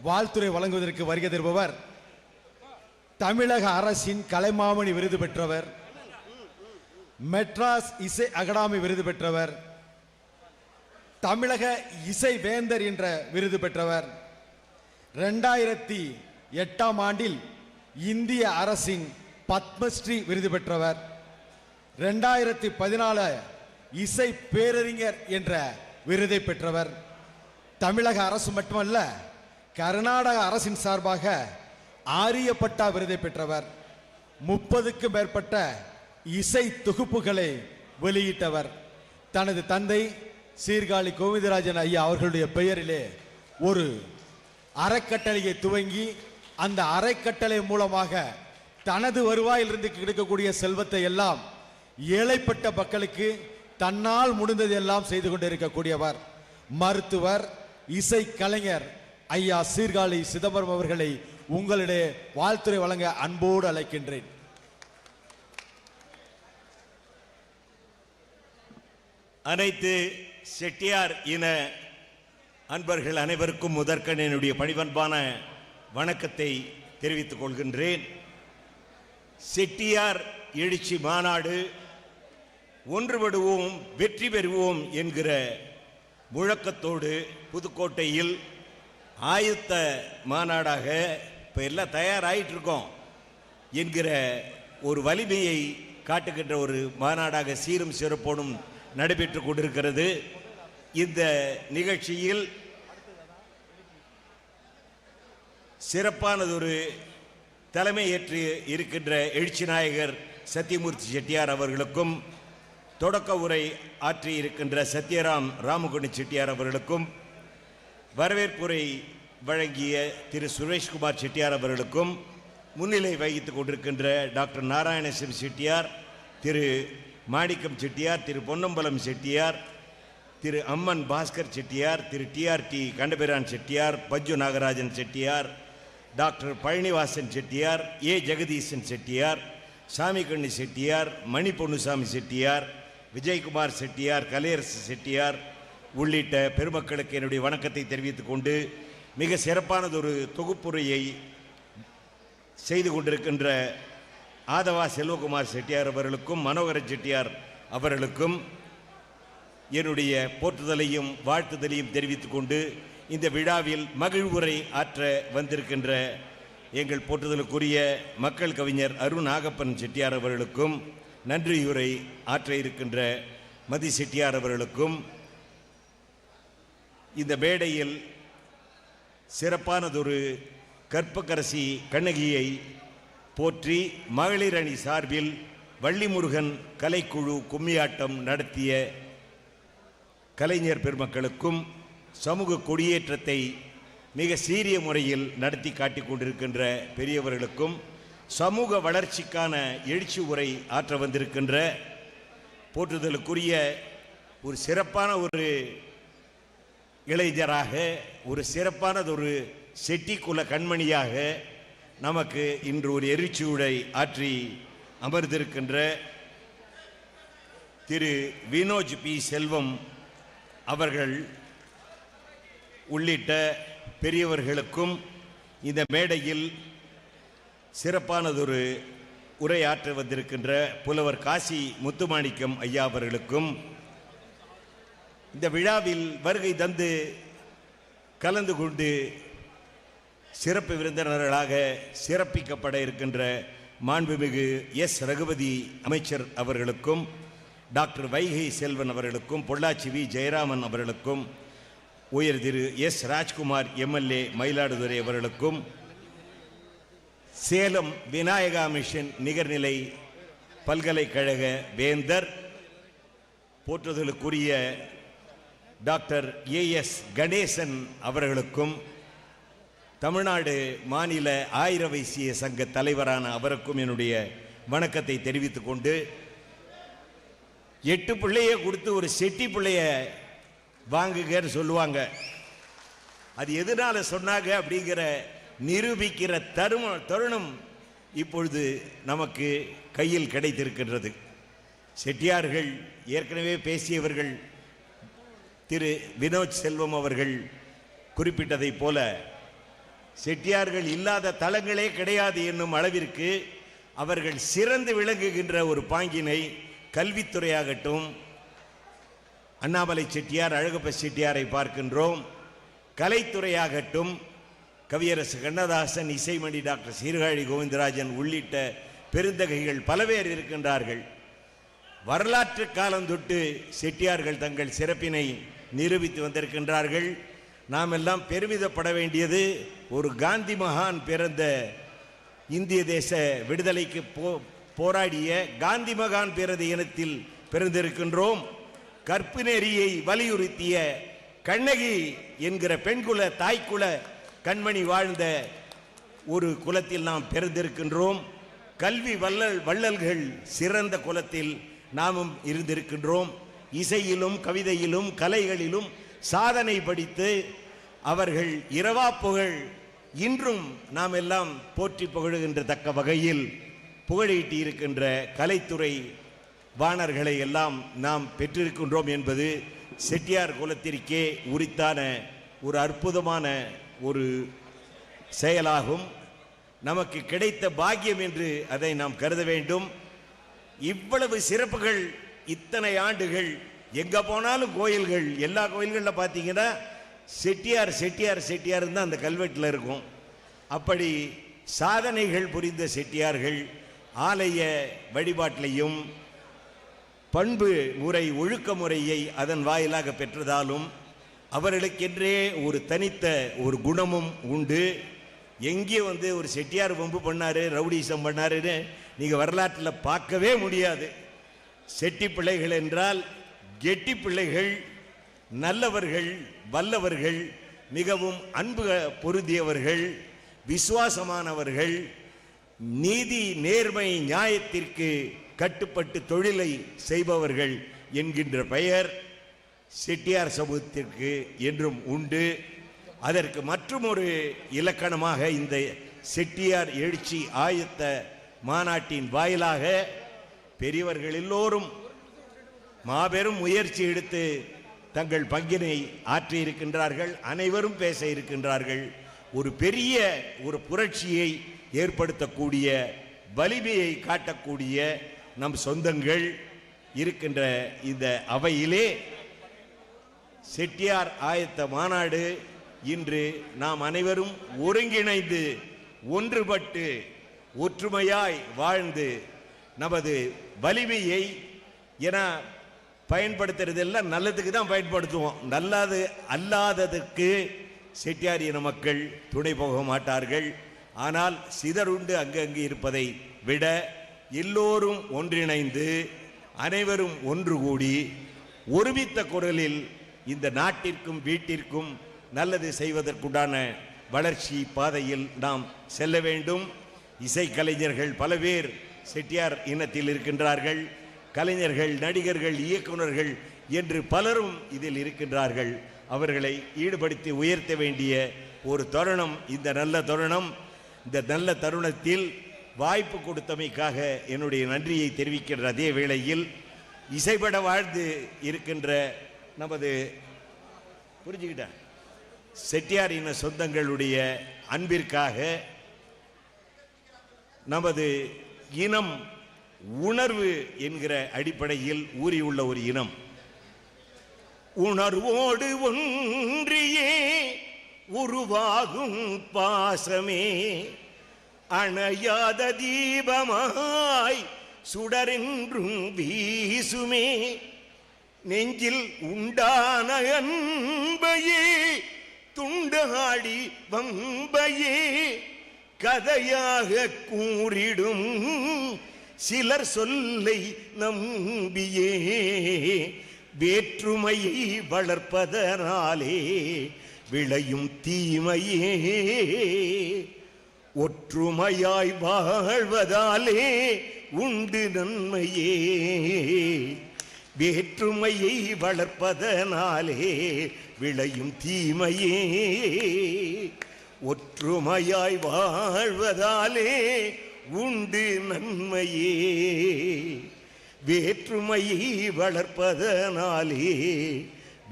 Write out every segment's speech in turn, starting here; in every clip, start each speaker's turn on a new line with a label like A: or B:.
A: வாழ்த்துரை வழங்குவதற்கு வருகை தருபவர் தமிழக அரசின் கலைமாமணி விருது பெற்றவர், மெட்ராஸ் இசை அகாடமி விருது பெற்றவர், தமிழக இசை வேந்தர் என்ற விருது பெற்றவர், 2008ஆம் ஆண்டில் இந்திய அரசின் பத்மஸ்ரீ விருது பெற்றவர், 2014 இசை பேரறிஞர் என்ற விருதை பெற்றவர், தமிழக அரசு மட்டுமல்ல கர்நாடக அரசின் சார்பாக ஆரியப்பட்டா விருதை பெற்றவர், 30க்கும் மேற்பட்ட இசை தொகுப்புகளை வெளியிட்டவர். தனது தந்தை சீர்காழி கோவிந்தராஜன் ஐயா அவர்களுடைய பெயரிலே ஒரு அறக்கட்டளையை துவங்கி அந்த அறக்கட்டளை மூலமாக தனது வருவாயிலிருந்து கிடைக்கக்கூடிய செல்வத்தை எல்லாம் ஏழைப்பட்ட மக்களுக்கு தன்னால் முடிந்தது எல்லாம் செய்து கொண்டிருக்கக்கூடியவர். மருத்துவர், இசை கலைஞர் ஐயா சீர்காழி சிதம்பரம் அவர்களை உங்களிடையே வாழ்த்துரை வழங்க அன்போடு அழைக்கின்றேன்.
B: அனைத்து செட்டியார் இன அன்பர்கள் அனைவருக்கும் முதற்கண் என்னுடைய பணிவன்பான வணக்கத்தை தெரிவித்துக் கொள்கின்றேன். செட்டியார் எழுச்சி மாநாடு ஒன்றுபடுவோம் வெற்றி பெறுவோம் என்கிற முழக்கத்தோடு புதுக்கோட்டையில் ஆயுத்த மாநாடாக இப்போ எல்லாம் தயாராகிட்டு இருக்கோம் என்கிற ஒரு வலிமையை காட்டுகின்ற ஒரு மாநாடாக சீரும் சிறப்போடும் நடைபெற்று கொண்டிருக்கிறது. இந்த நிகழ்ச்சியில் சிறப்பானதொரு தலைமை ஏற்று இருக்கின்ற எழுச்சி நாயகர் சத்தியமூர்த்தி செட்டியார் அவர்களுக்கும், தொடக்க உரை ஆற்றி இருக்கின்ற சத்யராம் ராமகுணி செட்டியார் அவர்களுக்கும், வரவேற்புரை வழங்கிய திரு சுரேஷ்குமார் செட்டியார் அவர்களுக்கும், முன்னிலை வகித்துக் கொண்டிருக்கின்ற டாக்டர் நாராயணசிவ செட்டியார், திரு மாணிக்கம் செட்டியார், திரு பொன்னம்பலம் செட்டியார், திரு அம்மன் பாஸ்கர் செட்டியார், திரு டிஆர்டி கண்டபிரான் செட்டியார், பஜ்ஜு நாகராஜன் செட்டியார், டாக்டர் பழனிவாசன் செட்டியார், ஏ ஜெகதீசன் செட்டியார், சாமிக்கண்ணி செட்டியார், மணி பொன்னுசாமி செட்டியார், விஜயகுமார் செட்டியார், கலையரசு செட்டியார் உள்ளிட்ட பெருமக்களுக்கு என்னுடைய வணக்கத்தை தெரிவித்துக் கொண்டு, மிக சிறப்பானதொரு தொகுப்புரையை செய்து கொண்டிருக்கின்ற ஆதவா செல்வகுமார் செட்டியார் அவர்களுக்கும், மனோகரன் செட்டியார் அவர்களுக்கும் என்னுடைய போற்றுதலையும் வாழ்த்துதலையும் தெரிவித்துக் கொண்டு, இந்த விழாவில் மகிழ்வுரை ஆற்ற வந்திருக்கின்ற எங்கள் போற்றுதலுக்குரிய மக்கள் கவிஞர் அருண் நாகப்பன் செட்டியார் அவர்களுக்கும், நன்றியுரை ஆற்ற இருக்கின்ற மதி செட்டியார் அவர்களுக்கும், இந்த மேடையில் சிறப்பானதொரு கற்பகரசி கண்ணகியை போற்றி மகளிர் அணி சார்பில் வள்ளிமுருகன் கலைக்குழு கும்மியாட்டம் நடத்திய கலைஞர் பெருமக்களுக்கும், சமூக கொடியேற்றத்தை மிக சீரிய முறையில் நடத்தி காட்டிக் கொண்டிருக்கின்ற பெரியவர்களுக்கும், சமூக வளர்ச்சிக்கான எழுச்சி உரை ஆற்ற வந்திருக்கின்ற போற்றுதலுக்குரிய ஒரு சிறப்பான ஒரு இளைஞராக, ஒரு சிறப்பானதொரு செட்டி குல கண்மணியாக நமக்கு இன்று ஒரு எழுச்சி உரை ஆற்றி அமர்ந்திருக்கின்ற திரு வினோஜ் பி செல்வம் அவர்கள் உள்ளிட்ட பெரியவர்களுக்கும், இந்த மேடையில் சிறப்பானதொரு உரையாற்ற வந்திருக்கின்ற புலவர் காசி முத்துமாணிக்கம் ஐயா அவர்களுக்கும், இந்த விழாவில் வருகை தந்து கலந்து கொண்டு சிறப்பு விருந்தினர்களாக சிறப்பிக்கப்பட இருக்கின்ற மாண்புமிகு எஸ் ரகுபதி அமைச்சர் அவர்களுக்கும், டாக்டர் வைகை செல்வன் அவர்களுக்கும், பொள்ளாச்சி வி ஜெயராமன் அவர்களுக்கும், உயர் திரு எஸ் ராஜ்குமார் எம்எல்ஏ மயிலாடுதுறை அவர்களுக்கும், சேலம் விநாயகா மிஷன் நிகர்நிலை பல்கலைக்கழக வேந்தர் போற்றுதலுக்குரிய டாக்டர் ஏஎஸ் கணேசன் அவர்களுக்கும், தமிழ்நாடு மாநில ஆயிர வைசிய சங்க தலைவரான அவருக்கும் என்னுடைய வணக்கத்தை தெரிவித்துக் கொண்டு, 8 பிள்ளைய கொடுத்து ஒரு செட்டி பிள்ளைய வாங்குகன்னு சொல்லுவாங்க. அது எதனால சொன்னாங்க அப்படிங்கிற நிரூபிக்கிற தருணம் இப்பொழுது நமக்கு கையில் கிடைத்திருக்கின்றது. செட்டியார்கள் ஏற்கனவே பேசியவர்கள் திரு வினோத் செல்வம் அவர்கள் குறிப்பிட்டதைப் போல செட்டியார்கள் இல்லாத தலங்களே கிடையாது என்னும் அளவிற்கு அவர்கள் சிறந்து விளங்குகின்ற ஒரு பாங்கினை கல்வித்துறையாகட்டும், அண்ணாமலை செட்டியார், அழகப்ப செட்டியாரை பார்க்கின்றோம். கலைத்துறையாகட்டும், கவியரசு கண்ணதாசன், இசைமணி டாக்டர் சீர்காழி கோவிந்தராஜன் உள்ளிட்ட பெருந்தகைகள் பல பேர் இருக்கின்றார்கள். வரலாற்று காலம் தொட்டு செட்டியார்கள் தங்கள் சிறப்பினை நிரூபித்து வந்திருக்கின்றார்கள். நாம் எல்லாம் பெருமிதப்பட வேண்டியது ஒரு காந்தி மகான் பிறந்த இந்திய தேச விடுதலைக்கு போராடிய காந்தி மகான் பிறந்த இனத்தில் பிறந்திருக்கின்றோம். கற்பு நெறியை வலியுறுத்திய கண்ணகி என்கிற பெண்குல தாய்க்குல கண்மணி வாழ்ந்த ஒரு குலத்தில் நாம் பிறந்திருக்கின்றோம். கல்வி வள்ளல்கள் சிறந்த குலத்தில் நாமும் இருந்திருக்கின்றோம். இசையிலும் கவிதையிலும் கலைகளிலும் சாதனை படித்து அவர்கள் இரவா புகழ் இன்றும் நாம் எல்லாம் போற்றி புகழுகின்ற தக்க வகையில் புகழீட்டி இருக்கின்ற கலைத்துறை வாணர்களை எல்லாம் நாம் பெற்றிருக்கின்றோம் என்பது செட்டியார் குலத்திற்கே உரித்தான ஒரு அற்புதமான ஒரு செயலாகும். நமக்கு கிடைத்த பாக்கியம் என்று அதை நாம் கருத வேண்டும். இவ்வளவு சிறப்புகள், இத்தனை ஆண்டுகள், எங்க போனாலும் கோயில்கள், எல்லா கோயில்களில் பார்த்தீங்கன்னா செட்டியார் செட்டியார் செட்டியார் தான் அந்த கல்வெட்டில் இருக்கும். அப்படி சாதனைகள் புரிந்த செட்டியார்கள் ஆலய வழிபாட்டிலையும் பண்பு முறை ஒழுக்க முறையை அதன் வாயிலாக பெற்றதாலும் அவர்களுக்கென்றே ஒரு தனித்த ஒரு குணமும் உண்டு. எங்கே ஒரு செட்டியார் வம்பு பண்ணாரு, ரவுடிசம் பண்ணாருன்னு நீங்கள் வரலாற்றில் பார்க்கவே முடியாது. செட்டி பிள்ளைகள் என்றால் கெட்டி பிள்ளைகள், நல்லவர்கள், வல்லவர்கள், மிகவும் அன்பு பொருந்தியவர்கள், விசுவாசமானவர்கள், நீதி நேர்மை நியாயத்திற்கு கட்டுப்பட்டு தொழிலை செய்பவர்கள் என்கின்ற பெயர் செட்டியார் சமூகத்திற்கு என்றும் உண்டு. அதற்கு மற்றும் ஒரு இலக்கணமாக இந்த செட்டியார் எழுச்சி ஆயத்த மாநாட்டின் வாயிலாக பெரியவர்கள் எல்லோரும் மாபெரும் முயற்சி எடுத்து தங்கள் பங்கினை ஆற்றி இருக்கின்றார்கள். அனைவரும் பேச இருக்கின்றார்கள். ஒரு பெரிய ஒரு புரட்சியை ஏற்படுத்தக்கூடிய வலிமையை காட்டக்கூடிய நம் சொந்தங்கள் இருக்கின்ற இந்த அவையிலே செட்டியார் ஆயத்த மாநாடு இன்று நாம் அனைவரும் ஒருங்கிணைந்து ஒன்றுபட்டு ஒற்றுமையாய் வாழ்ந்து நமது வலிமையை என பயன்படுத்துறதெல்லாம் நல்லதுக்கு தான் பயன்படுத்துவோம். நல்லது அல்லாததுக்கு செட்டியார் இன மக்கள் துணை போக மாட்டார்கள். ஆனால் சிதறுண்டு அங்கங்கு இருப்பதை விட எல்லோரும் ஒன்றிணைந்து அனைவரும் ஒன்று கூடி ஒருமித்த குரலில் இந்த நாட்டிற்கும் வீட்டிற்கும் நல்லது செய்வதற்குண்டான வளர்ச்சி பாதையில் நாம் செல்ல வேண்டும். இசைக்கலைஞர்கள் பல பேர் செட்டியார் இனத்தில் இருக்கின்றார்கள். கலைஞர்கள், நடிகர்கள், இயக்குநர்கள் என்று பலரும் இதில் இருக்கின்றார்கள். அவர்களை ஈடுபடுத்தி உயர்த்த வேண்டிய ஒரு தருணம் இந்த நல்ல தருணம். இந்த நல்ல தருணத்தில் வாய்ப்பு கொடுத்தமைக்காக என்னுடைய நன்றியை தெரிவிக்கின்ற அதே வேளையில் இசைப்பட வாழ்ந்து இருக்கின்ற நமது புரிஞ்சுக்கிட்ட செட்டியார் இன சொந்தங்களுடைய அன்பிற்காக நமது இனம் உணர்வு என்கிற அடிப்படையில் ஊறியுள்ள ஒரு இனம். உணர்வோடு ஒன்றியே உருவாகும் பாசமே அணையாத தீபமாய் சுடரென்றும் வீசுமே நெஞ்சில் உண்டான அன்பையே துண்டாடி வம்பையே கதையாக கூறிடும் சிலர் சொல்லை நம்பியே வேற்றுமையை வளர்ப்பதனாலே விளையும் தீமையே ஒற்றுமையாய் வாழ்வதாலே உண்டு நன்மையே வேற்றுமையை வளர்ப்பதனாலே விளையும் தீமையே ஒற்றுமையாய் வாழ்வதாலே உண்டு நன்மையே வேற்றுமையை வளர்ப்பதனாலே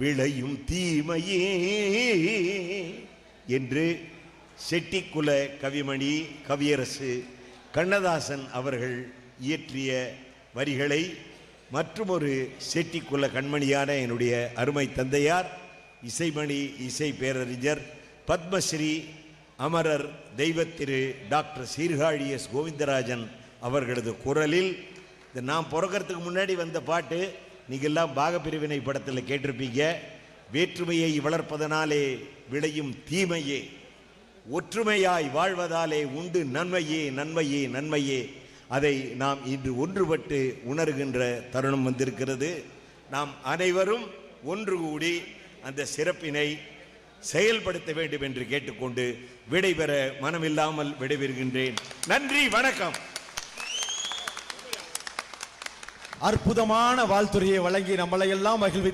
B: விளையும் தீமையே என்று செட்டிக்குல கவிமணி கவியரசு கண்ணதாசன் அவர்கள் இயற்றிய வரிகளை மற்றுமொரு செட்டிக்குல கண்மணியான என்னுடைய அருமை தந்தையார் இசைமணி இசை பேரறிஞர் பத்மஸ்ரீ அமரர் தெய்வத்திரு டாக்டர் சீர்காழி எஸ் கோவிந்தராஜன் அவர்களது குரலில் நான் பிறக்கிறதுக்கு முன்னாடி வந்த பாட்டு நீங்கள்லாம் பாகப்பிரிவினை படத்தில் கேட்டிருப்பீங்க. வேற்றுமையை வளர்ப்பதனாலே விளையும் தீமையே, ஒற்றுமையாய் வாழ்வதாலே உண்டு நன்மையே நன்மையே நன்மையே. அதை நாம் இன்று ஒன்றுபட்டு உணர்கின்ற தருணம் வந்திருக்கிறது. நாம் அனைவரும் ஒன்று கூடி அந்த சிறப்பினை செயல்படுத்த வேண்டும் என்று கேட்டுக்கொண்டு விடைபெற மனமில்லாமல் விடைபெறுகின்றேன். நன்றி, வணக்கம்.
A: அற்புதமான வாழ்த்துறையை வழங்கி நம்மளை எல்லாம் மகிழ்வித்து